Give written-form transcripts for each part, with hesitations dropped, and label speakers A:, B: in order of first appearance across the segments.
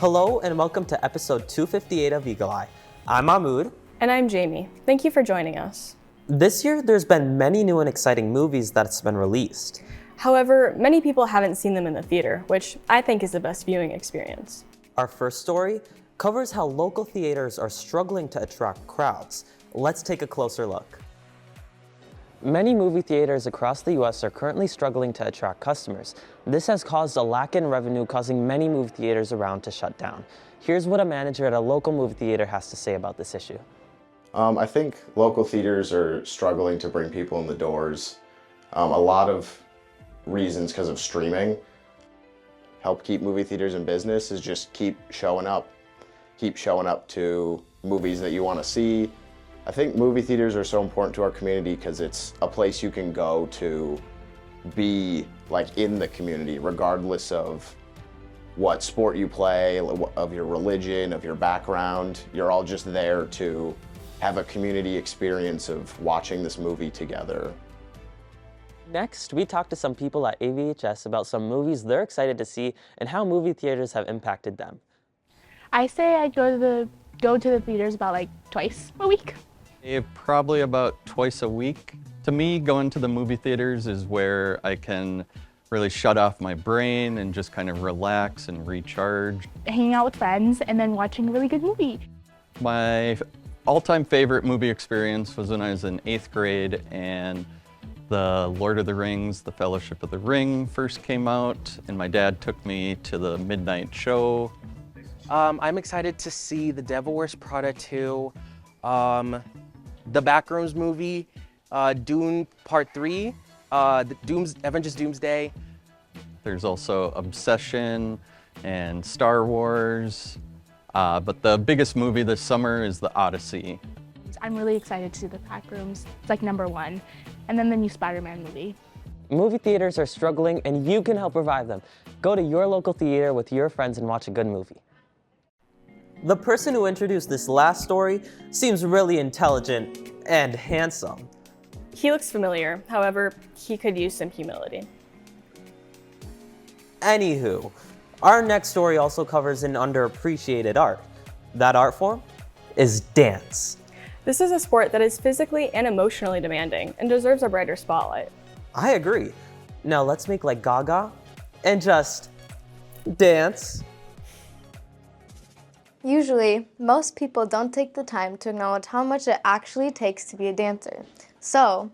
A: Hello and welcome to episode 258 of EaglEye. I'm Mahmoud.
B: And I'm Jamie. Thank you for joining us.
A: This year, there's been many new and exciting movies that's been released.
B: However, many people haven't seen them in the theater, which I think is the best viewing experience.
A: Our first story covers how local theaters are struggling to attract crowds. Let's take a closer look. Many movie theaters across the US are currently struggling to attract customers. This has caused a lack in revenue, causing many movie theaters around to shut down. Here's what a manager at a local movie theater has to say about this issue.
C: I think local theaters are struggling to bring people in the doors. A lot of reasons because of streaming. Help keep movie theaters in business is just keep showing up to movies that you want to see. I think movie theaters are so important to our community because it's a place you can go to be like in the community, regardless of what sport you play, of your religion, of your background. You're all just there to have a community experience of watching this movie together.
A: Next, we talked to some people at AVHS about some movies they're excited to see and how movie theaters have impacted them.
D: I say I go to the theaters about like twice a week.
E: Probably about twice a week. To me, going to the movie theaters is where I can really shut off my brain and just kind of relax and recharge.
D: Hanging out with friends and then watching a really good movie.
E: My all-time favorite movie experience was when I was in 8th grade and the Lord of the Rings, The Fellowship of the Ring first came out, and my dad took me to the midnight show.
F: I'm excited to see The Devil Wears Prada 2, the Backrooms movie, Dune Part 3, Avengers Doomsday.
E: There's also Obsession and Star Wars, but the biggest movie this summer is The Odyssey.
D: I'm really excited to see the Backrooms. It's like #1. And then the new Spider-Man movie.
A: Movie theaters are struggling and you can help revive them. Go to your local theater with your friends and watch a good movie. The person who introduced this last story seems really intelligent and handsome.
B: He looks familiar, however, he could use some humility.
A: Anywho, our next story also covers an underappreciated art. That art form is dance.
B: This is a sport that is physically and emotionally demanding and deserves a brighter spotlight.
A: I agree. Now let's make like Gaga and just dance.
G: Usually, most people don't take the time to acknowledge how much it actually takes to be a dancer. So,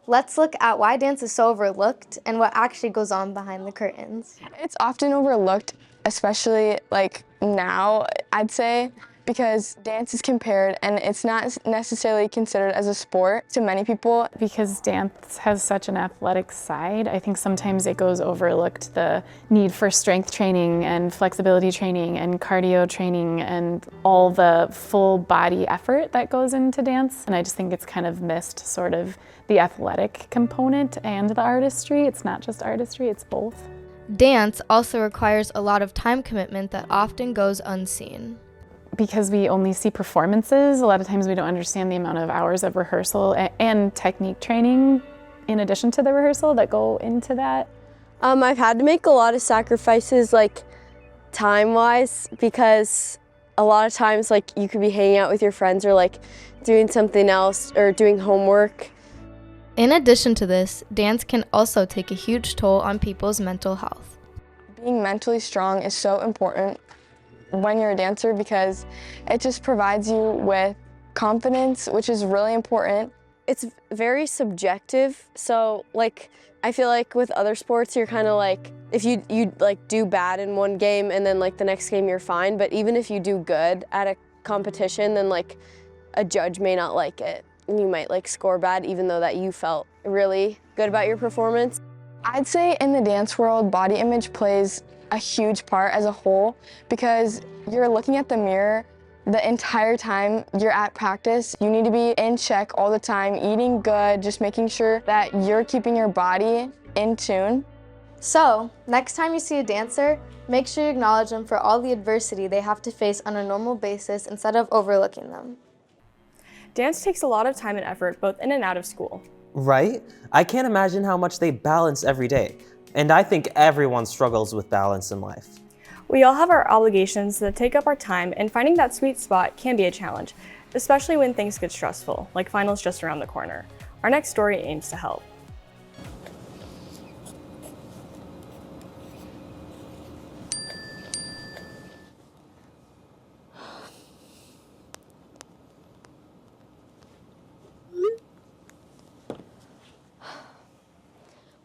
G: let's look at why dance is so overlooked and what actually goes on behind the curtains.
H: It's often overlooked, especially like now, I'd say, because dance is compared and it's not necessarily considered as a sport to many people.
I: Because dance has such an athletic side, I think sometimes it goes overlooked, the need for strength training and flexibility training and cardio training and all the full body effort that goes into dance. And I just think it's kind of missed sort of the athletic component and the artistry. It's not just artistry, it's both.
G: Dance also requires a lot of time commitment that often goes unseen.
I: Because we only see performances, a lot of times we don't understand the amount of hours of rehearsal and technique training in addition to the rehearsal that go into that.
J: I've had to make a lot of sacrifices, like time-wise, because a lot of times like you could be hanging out with your friends or like doing something else or doing homework.
G: In addition to this, dance can also take a huge toll on people's mental health.
H: Being mentally strong is so important when you're a dancer because it just provides you with confidence, which is really important.
J: It's very subjective, so like I feel like with other sports you're kind of like, if you like do bad in one game and then like the next game you're fine, but even if you do good at a competition, then like a judge may not like it and you might like score bad even though that you felt really good about your performance.
H: I'd say in the dance world, body image plays a huge part as a whole because you're looking at the mirror the entire time you're at practice. You need to be in check all the time, eating good, just making sure that you're keeping your body in tune.
G: So, next time you see a dancer, make sure you acknowledge them for all the adversity they have to face on a normal basis instead of overlooking them.
B: Dance takes a lot of time and effort both in and out of school.
A: Right? I can't imagine how much they balance every day. And I think everyone struggles with balance in life.
B: We all have our obligations that take up our time, and finding that sweet spot can be a challenge, especially when things get stressful, like finals just around the corner. Our next story aims to help.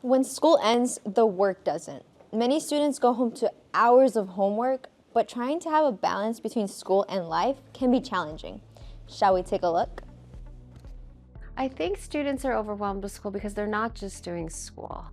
K: When school ends, the work doesn't. Many students go home to hours of homework, but trying to have a balance between school and life can be challenging. Shall we take a look?
L: I think students are overwhelmed with school because they're not just doing school.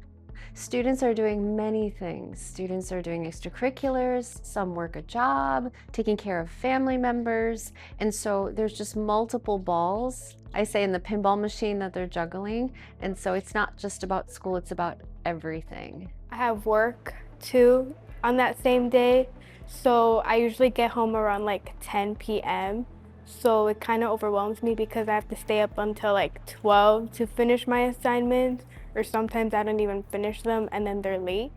L: Students are doing many things. Students are doing extracurriculars, some work a job, taking care of family members, and so there's just multiple balls, I say, in the pinball machine that they're juggling, and so it's not just about school, it's about everything.
M: I have work too on that same day, so I usually get home around like 10 p.m. So it kind of overwhelms me because I have to stay up until like 12 to finish my assignments, or sometimes I don't even finish them and then they're late.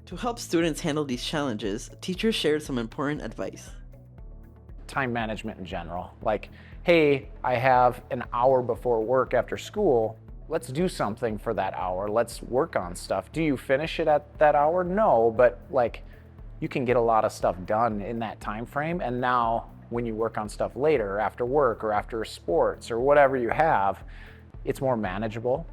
N: To help students handle these challenges, teachers shared some important advice.
O: Time management in general. Like, hey, I have an hour before work after school. Let's do something for that hour. Let's work on stuff. Do you finish it at that hour? No, but like, you can get a lot of stuff done in that time frame. And now when you work on stuff later, after work or after sports or whatever you have, it's more manageable.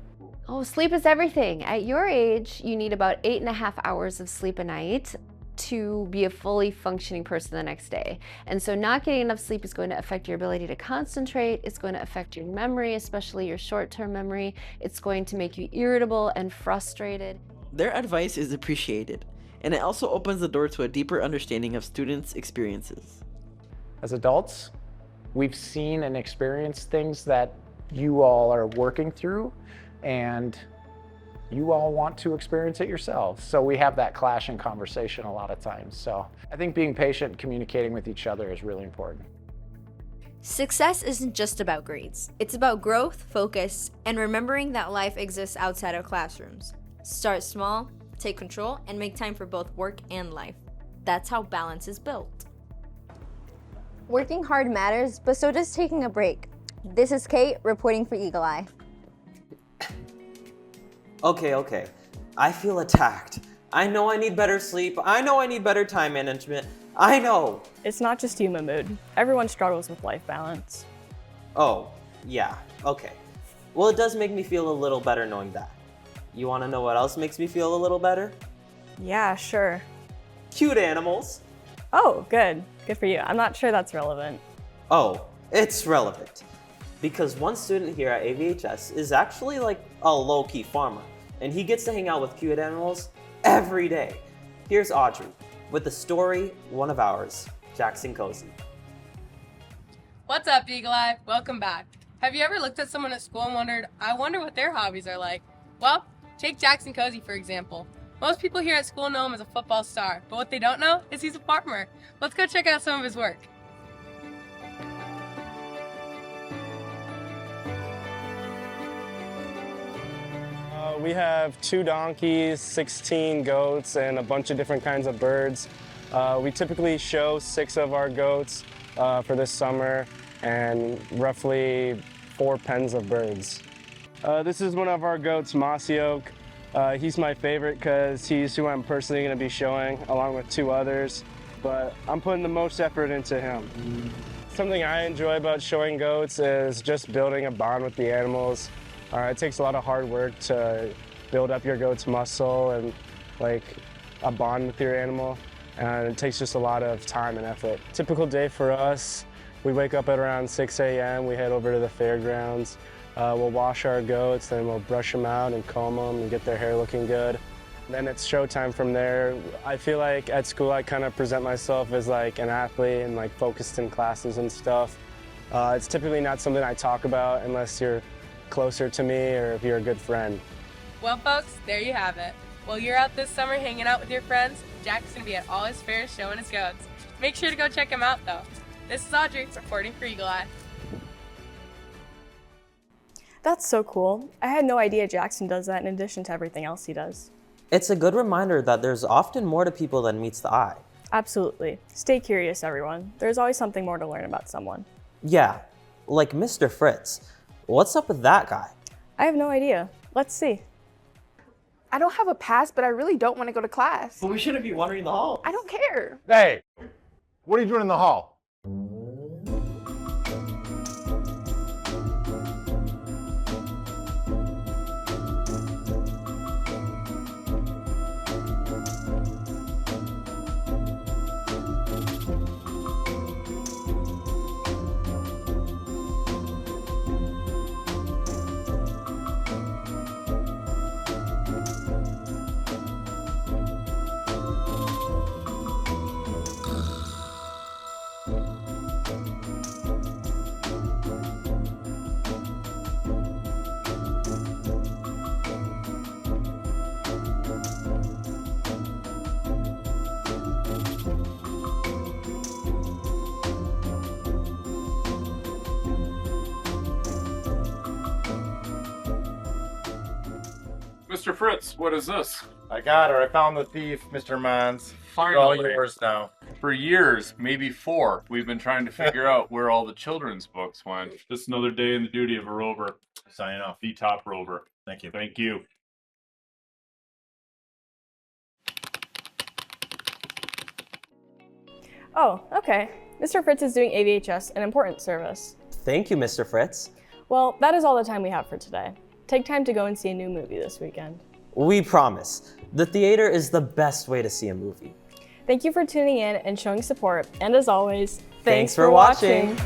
L: Oh, sleep is everything. At your age, you need about 8.5 hours of sleep a night to be a fully functioning person the next day. And so not getting enough sleep is going to affect your ability to concentrate. It's going to affect your memory, especially your short-term memory. It's going to make you irritable and frustrated.
N: Their advice is appreciated, and it also opens the door to a deeper understanding of students' experiences.
O: As adults, we've seen and experienced things that you all are working through, and you all want to experience it yourselves. So we have that clash in conversation a lot of times. So I think being patient and communicating with each other is really important.
P: Success isn't just about grades. It's about growth, focus, and remembering that life exists outside of classrooms. Start small, take control, and make time for both work and life. That's how balance is built.
K: Working hard matters, but so does taking a break. This is Kate reporting for EaglEye.
A: Okay. I feel attacked. I know I need better sleep. I know I need better time management. I know.
B: It's not just you, Mahmood. Everyone struggles with life balance.
A: Oh, yeah, okay. Well, it does make me feel a little better knowing that. You want to know what else makes me feel a little better?
B: Yeah, sure.
A: Cute animals.
B: Oh, good. Good for you. I'm not sure that's relevant.
A: Oh, it's relevant. Because one student here at AVHS is actually like a low-key farmer, and he gets to hang out with cute animals every day. Here's Audrey with the story, one of ours, Jackson Cozy.
Q: What's up, EaglEye? Welcome back. Have you ever looked at someone at school and wondered, I wonder what their hobbies are like? Well, take Jackson Cozy, for example. Most people here at school know him as a football star, but what they don't know is he's a farmer. Let's go check out some of his work.
R: We have 2 donkeys, 16 goats, and a bunch of different kinds of birds. We typically show 6 of our goats for this summer and roughly 4 pens of birds. This is one of our goats, Mossy Oak. He's my favorite because he's who I'm personally going to be showing along with 2 others, but I'm putting the most effort into him. Something I enjoy about showing goats is just building a bond with the animals. It takes a lot of hard work to build up your goat's muscle and like a bond with your animal, and it takes just a lot of time and effort. Typical day for us, we wake up at around 6 a.m., we head over to the fairgrounds. We'll wash our goats, then we'll brush them out and comb them and get their hair looking good. Then it's showtime from there. I feel like at school I kind of present myself as like an athlete and like focused in classes and stuff. It's typically not something I talk about unless you're closer to me or if you're a good friend.
Q: Well, folks, there you have it. While you're out this summer hanging out with your friends, Jack's going to be at all his fairs showing his goats. Make sure to go check him out, though. This is Audrey reporting for EaglEye.
B: That's so cool. I had no idea Jackson does that in addition to everything else he does.
A: It's a good reminder that there's often more to people than meets the eye.
B: Absolutely. Stay curious, everyone. There's always something more to learn about someone.
A: Yeah, like Mr. Fritz. What's up with that guy?
B: I have no idea. Let's see.
S: I don't have a pass, but I really don't want to go to class.
N: But we shouldn't be wandering the hall.
S: I don't care.
T: Hey, what are you doing in the hall?
U: Mr. Fritz, what is this?
T: I got her. I found the thief, Mr. Mons.
U: Finally.
T: All yours now.
U: For years, maybe 4, we've been trying to figure out where all the children's books went. Just another day in the duty of a rover.
T: Signing off.
U: The top rover.
T: Thank you.
U: Thank you.
B: Oh, okay. Mr. Fritz is doing AVHS, an important service.
A: Thank you, Mr. Fritz.
B: Well, that is all the time we have for today. Take time to go and see a new movie this weekend.
A: We promise. The theater is the best way to see a movie.
B: Thank you for tuning in and showing support, and as always,
A: thanks for watching.